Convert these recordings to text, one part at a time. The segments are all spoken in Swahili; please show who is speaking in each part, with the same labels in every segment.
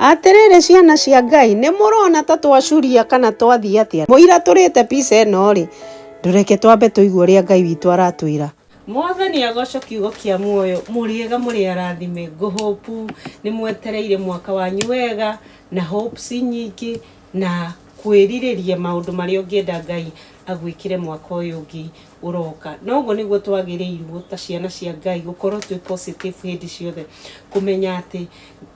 Speaker 1: Atiriri ciana cia Ngai nĩ mũrona ta twacuria kana twathii atia mũira tũrĩte pizza ĩno rĩ ndũreke twambe tũigue ũrĩa Ngai witũ aratwĩra. Mwathani agoco kiugo kia muoyo mũrĩega mũrĩ arathime ngũhopu nĩ mwetereire mwaka wanyu wega na hopes nyingĩ na kwĩrirĩria maũndũ marĩa ũngĩenda Ngai agwĩkire mwaka ũyũ ũngĩ uroka. Noguo nĩguo twagĩrĩirwo ta ciana cia Ngai gũkorwo twĩ positive hĩndĩ ciothe, kũmenya atĩ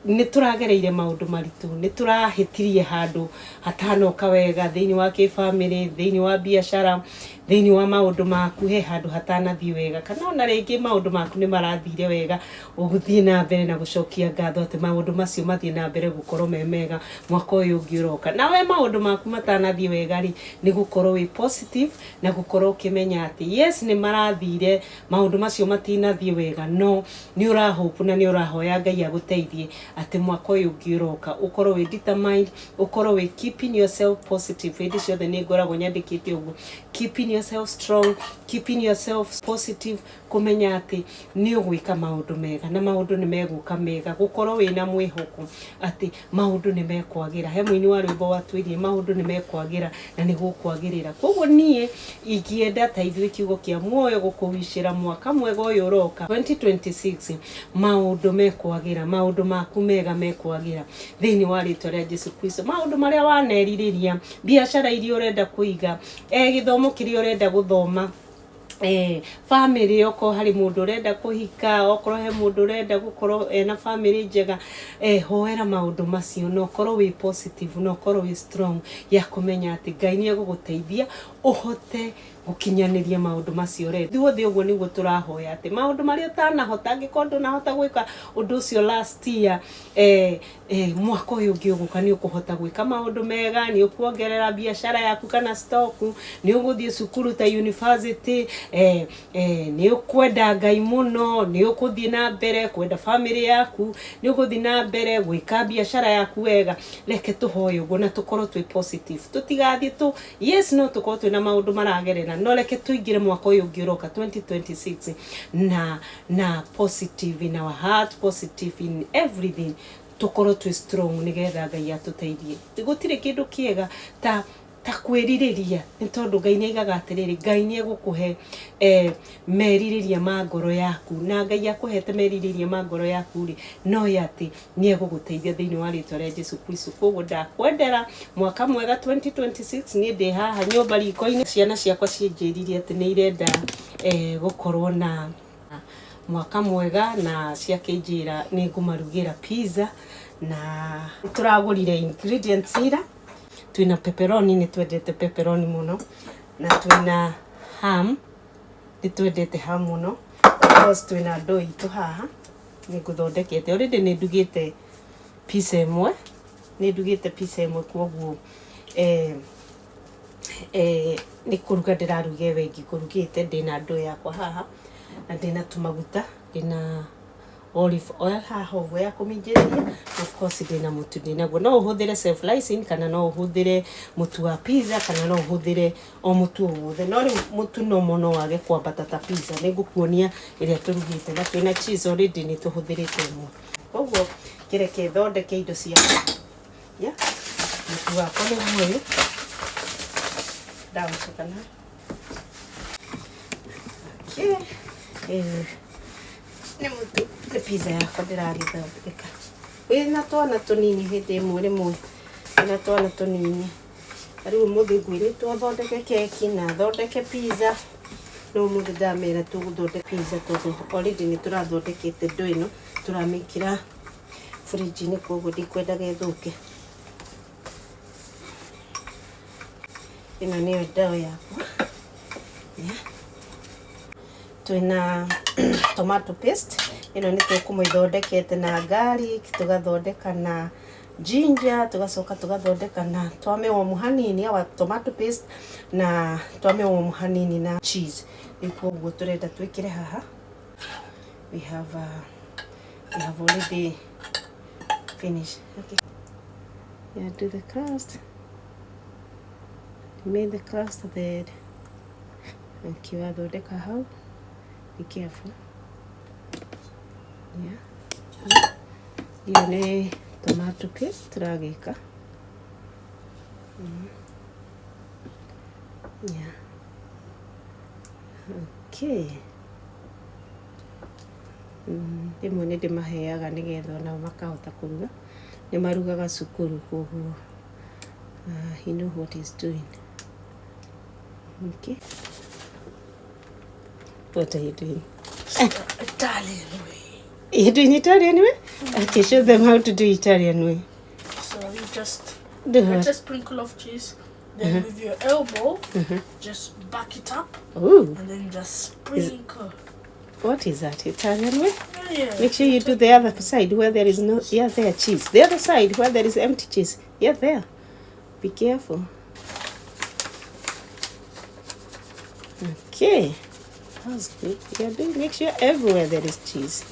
Speaker 1: nĩ tũragereire maũndũ maritũ, nĩ tũrahĩtirie handũ hatanoka wega thĩinĩ wa kĩbamĩrĩ, thĩinĩ wa biacara, thĩinĩ wa maũndũ maku he handũ hatanathiĩ wega, kana ona rĩngĩ maũndũ maku nĩ marathire wega, ũgũthiĩ na mbere na gũcokia ngatho atĩ maũndũ macio mathiĩ na mbere gũkorwo me mega mwaka ũyũ ũngĩ ũroka. Na we maũndũ maku matanathiĩ wega rĩ nĩ gũkorwo wĩ positive na gũkorwo ũkĩmenya atĩ yes nĩ marathire maũndũ macio matinathiĩ wega, no nĩ ũrahope na nĩ ũrahoya Ngai agũteithie atĩ mwaka ũyũ ũngĩ ũroka ũkorwo wĩ determined, ũkorwo wĩ keeping yourself positive. Hĩndĩ ciothe nĩ ngoragwo nyandĩkĩte ũguo, keeping yourself strong, keeping yourself positive, kũmenya atĩ nĩ ũgwĩka maũndũ mega na maũndũ nĩ megũka mega, gũkorwo wĩna mwĩhoko atĩ maũndũ nĩ mekwagĩra. He mũini wa rwĩmbo watwĩrie maũndũ nĩ mekwagĩra na nĩ gũkwagĩrĩra. Koguo niĩ ingĩenda ta ithuĩ kiugo kia muoyo gũkũwicĩra mwaka mwega ũyũ ũroka 2026, maũndũ mekwagĩra, maũndũ maku mega mekwagĩra thĩinĩ wa rĩtwa rĩa Jesu Kristo. Maũndũ marĩa wanerirĩria, biacara iria ũrenda kũiga, gĩthomo kĩrĩa ũrenda gũthoma, family oko hari mũndũ ũrenda kũhika, okorwo he mũndũ ũrenda gũkorwo ena family njega, hoera maũndũ macio na ũkorwo wĩ positive na ũkorwo wĩ strong ya kũmenya atĩ Ngai nĩ egũgũteithia ũhote gũkinyanĩria maũndũ macio rĩ. Ithuothe ũguo nĩguo tũrahoya atĩ maũndũ marĩa ũtanahota, angĩkorwo ndũnahota gwĩka ũndũ ũcio last year, mwaka ũyũ ũngĩ ũgũka nĩ ũkũhota gwĩka maũndũ mega, nĩ ũkuongerera biacara yaku kana stock, nĩ ũgũthiĩ cukuru ta university, nĩ ũkwenda Ngai mũno, nĩ ũgũthiĩ na mbere kwenda family yaku, nĩ ũgũthiĩ na mbere gwĩka biacara yaku wega. Reke tũhoye ũguo na tũkorwo twĩ positive, tũtigathiĩ yes no tũkorwo twĩna maũndũ maragerera, no reke tũingĩre mwaka ũyũ ũngĩ ũroka 2026 na positive in our heart, positive in everything, tũkorwo twĩ strong nĩgetha Ngai atũteithie. Gũtirĩ kĩndũ kĩega ta kwĩrirĩria, nĩ tondũ Ngai nĩ aigaga atĩrĩrĩ, Ngai nĩ egũkũhe merirĩria ma ngoro yaku, na Ngai akũhete merirĩria ma ngoro yaku rĩ no atĩ nĩ egũgũteithia thĩinĩ wa rĩtwa rĩa Jesu Kristo. Koguo ndakwendera mwaka mwega 2026. Niĩ ndĩ haha nyũmba riko-inĩ, ciana ciakwa ciĩnjĩririe atĩ nĩ irenda gũkorwo na mwaka mwega na ciakĩnjĩra nĩ ngũmarugĩra pizza, na tũragũrire ingredients ira. Twina pepperoni, nĩ twendete pepperoni mũno, na twina ham, nĩ twendete ham mũno. Of course twina ndoo itũ haha nĩ ngũthondekete already, nĩ ndugĩte pizza ĩmwe, koguo nĩ kũruga ndĩraruga wengi kũrugĩte. Ndĩna ndoo yakwa haha na ndĩna tũmaguta, ndĩna olive oil haha ũguo ya kũminjĩrĩria. Of course ndĩna mũtu ndĩnaguo, no ũhũthĩre self lysine kana no ũhũthĩre mũtu wa pizza kana no ũhũthĩre o mũtu o wothe, no rĩu mũtu no wage kwambata ta pizza. Nĩ ngũkuonia ĩrĩa tũrugĩte, na twĩna cheese already nĩ tũhũthĩrĩte ĩmwe. Koguo kĩreke thondeke indo ciakwa, mũtu wakwa nĩguo ũyũ ndawũcukana. Nĩ mũtu, nĩ pizza yakwa ndĩragĩthondeka. Wĩna twana tũnini hĩndĩ ĩmwe rĩmwe, wĩna twana tũnini, rĩu ũmũthĩ ngwĩrĩtwo thondeke keki na thondeke pizza, no ũmũthĩ ndamera tũgũthondeka pizza tondũ already nĩ tũrathondekete ndoo ĩno, tũramĩkĩra fridge-inĩ, koguo ndikwendaga ĩthũke. Ĩno nĩyo ndoo yakwa. Twina tomato paste, ĩno nĩ tũkũmĩthondekete na garlic, tũgathondeka na ginger, tũgacoka tũgathondeka na twamĩwomu hanini wa tomato paste na twamĩwomu hanini na cheese. Koguo tũrenda twĩkĩre haha. We have already finished. Okay. Yeah, do the crust. Made the crust bed. Ukiwathondeka hau, be careful. Yeah. Hiyo nĩ tomato paste turagika. Yeah. Okay. Rimwe nĩ ndĩmaheaga nĩgetha onao makahota kũruga. Nĩ marugaga cukuru koguo. He know what he's doing. Okay. What are you doing?
Speaker 2: Italian way.
Speaker 1: You're doing Italian way? Okay, show them how to do Italian way.
Speaker 2: So you just
Speaker 1: Do
Speaker 2: a sprinkle of cheese, then with your elbow, just back it up,
Speaker 1: Ooh,
Speaker 2: and then just sprinkle.
Speaker 1: what is that? Italian way?
Speaker 2: Yeah.
Speaker 1: Make sure you do the other side where there is no, yeah, there, cheese. The other side where there is empty cheese. Yeah, there. Be careful. Okay. That's good. You're doing, make sure everywhere there is cheese.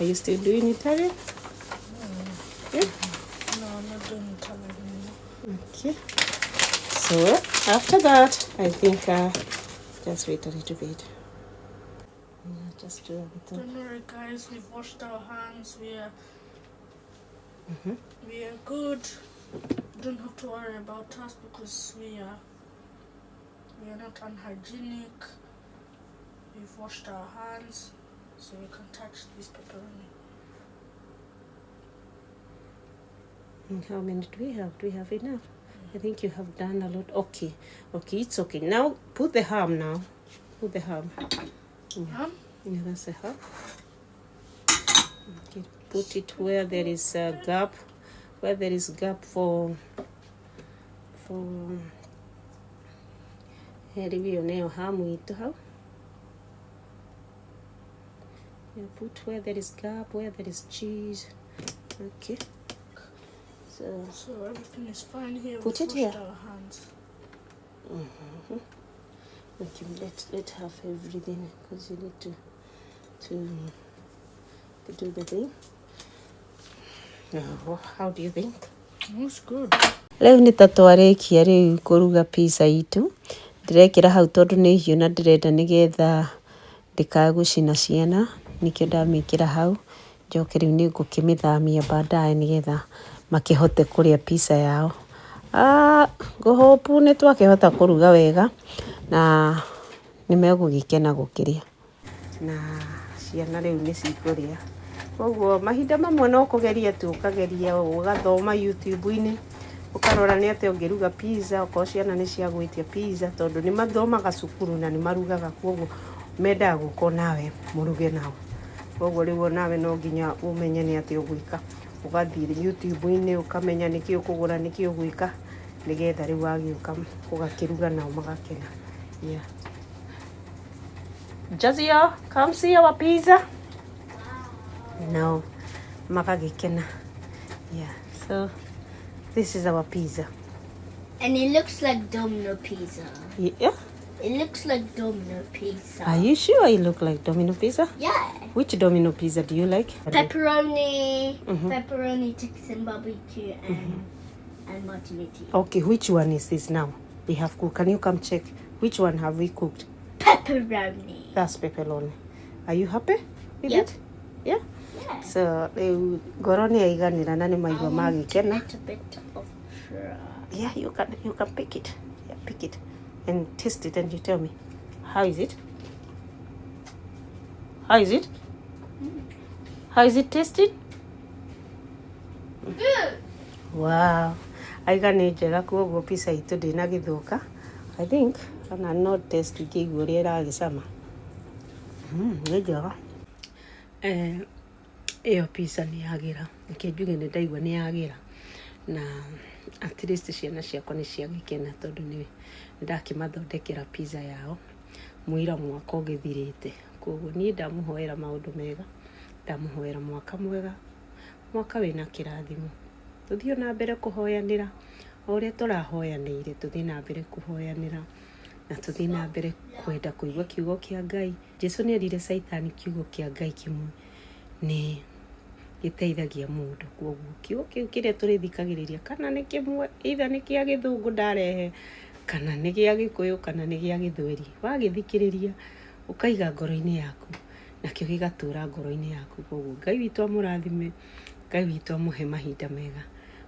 Speaker 1: Are you still doing Italian? Yeah?
Speaker 2: No, I'm not doing Italian anymore.
Speaker 1: Okay. So, after that, I think, just wait a little bit. Yeah, just do a little.
Speaker 2: Don't worry, guys. We've washed our hands. We are good. Don't have to worry about us because we are not unhygienic. We've washed our hands, so you can touch this pepperoni.
Speaker 1: How many do we have? Do we have enough? I think you have done a lot. Okay. Okay, it's okay. Now, put the ham now. Put the ham.
Speaker 2: Ham?
Speaker 1: Yeah, that's a ham. Okay, put it where there is a gap. Where there is gap for review nayo ham ito how. Yeah, put where there is gap, where there is cheese. Okay.
Speaker 2: So everything is fine here.
Speaker 1: Put
Speaker 2: We've
Speaker 1: it here.
Speaker 2: washed our hands.
Speaker 1: Okay, let have everything because you need to do the thing. Now, how do you think?
Speaker 2: That's good.
Speaker 1: Rĩu nĩ ta twarĩkia rĩu kũruga pizza itũ. Ndĩrekĩra hau tondũ nĩ hiũ na ndĩrenda nĩgetha ndĩkagũcina ciana. Nĩkĩo ndamĩkĩra hau. Njoke rĩu nĩ ngũkĩmĩthamia baadaye nĩgetha makĩhote kũrĩa pizza yao. Ngũhopu nĩ twakĩhota kũruga wega na nĩ megũgĩkena gũkĩrĩa. Na ciana rĩu nĩ cikũrĩa. Koguo mahinda mamwe no kũgeria tu ũkageria ũgathoma YouTube-inĩ ũkarora nĩ atĩa ũngĩruga pizza okorwo ciana nĩ ciagwĩtia pizza tondũ nĩ mathomaga cukuru na nĩ marugaga koguo mendaga gũkorwo nawe mũruge nao. Koguo rĩu nawe no nginya ũmenye nĩ atĩa ũgwĩka ũgathiĩ YouTube-inĩ ũkamenya nĩkĩ ũkũgũra nĩkĩ ũgwĩka nĩgetha rĩu wagĩũka ũgakĩruga nao magakena. Yeah. Jazio, come see our pizza. No, magagikena. Yeah, so this is our pizza.
Speaker 3: And it looks like domino pizza.
Speaker 1: Yeah?
Speaker 3: It looks like domino pizza.
Speaker 1: Are you sure it look like domino pizza?
Speaker 3: Yeah.
Speaker 1: Which domino pizza do you like?
Speaker 3: Pepperoni, pepperoni, Texan barbecue, and mozzarella.
Speaker 1: Okay, which one is this now? We have cooked. Can you come check? Which one have we cooked?
Speaker 3: Pepperoni.
Speaker 1: That's pepperoni. Are you happy with
Speaker 3: Yep.
Speaker 1: it? Yeah?
Speaker 3: Yeah.
Speaker 1: So, ngoro nĩ yaiganĩra na nĩ maigua magĩkena.
Speaker 3: little bit of fry.
Speaker 1: Yeah, you can pick it. Yeah, pick it and taste it and you tell me. How is it? How is it? How is it tasted?
Speaker 3: Good.
Speaker 1: Wow. Aiga nĩ njega koguo pizza itũ ndĩna gĩthũka. I think kana no test ngĩigua ũrĩa ĩragĩcama. Nĩ njega. Ĩyo pizza nĩ yagĩra. Nĩkĩo njuge nĩ ndaigua nĩ yagĩra. Na at least ciana ciakwa nĩ ciagĩkena tondũ nĩ ndakĩmathondekera pizza yao. Mũira mwaka ũgĩthirĩte. Koguo niĩ ndamũhoera maũndũ mega. Ndamũhoera mwaka mwega. Mwaka wĩna kĩrathimo. Tũthiĩ na mbere kũhoyanĩra. O ũrĩa tũrahoyanĩire tũthiĩ na mbere kũhoyanĩra. Na tũthiĩ na mbere kwenda kũigua kiugo kĩa Ngai. Jesũ nĩ erire Saitani kiugo kĩa Ngai kĩmwe nĩ gĩteithagia mũndũ. Koguo kiugo kĩu kĩrĩa tũrĩthikagĩrĩria kana nĩ kĩmwe either nĩ kĩa gĩthũngũ ndarehe kana nĩ gĩa gĩkũyũ kana nĩ gĩa gĩthweri. Wagĩthikĩrĩria ũkaiga ngoro-inĩ yaku nakĩo gĩgatũra ngoro-inĩ yaku. Koguo Ngai witũ amũrathime Ngai witũ amuhe mahinda mega,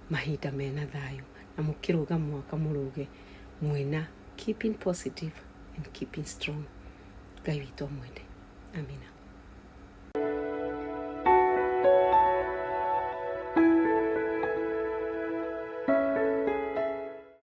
Speaker 1: mahinda mena thayo, na mũkĩrũga mwaka mũrũge mwĩna keeping positive and keeping strong. Ngai witũ amwende. Amina.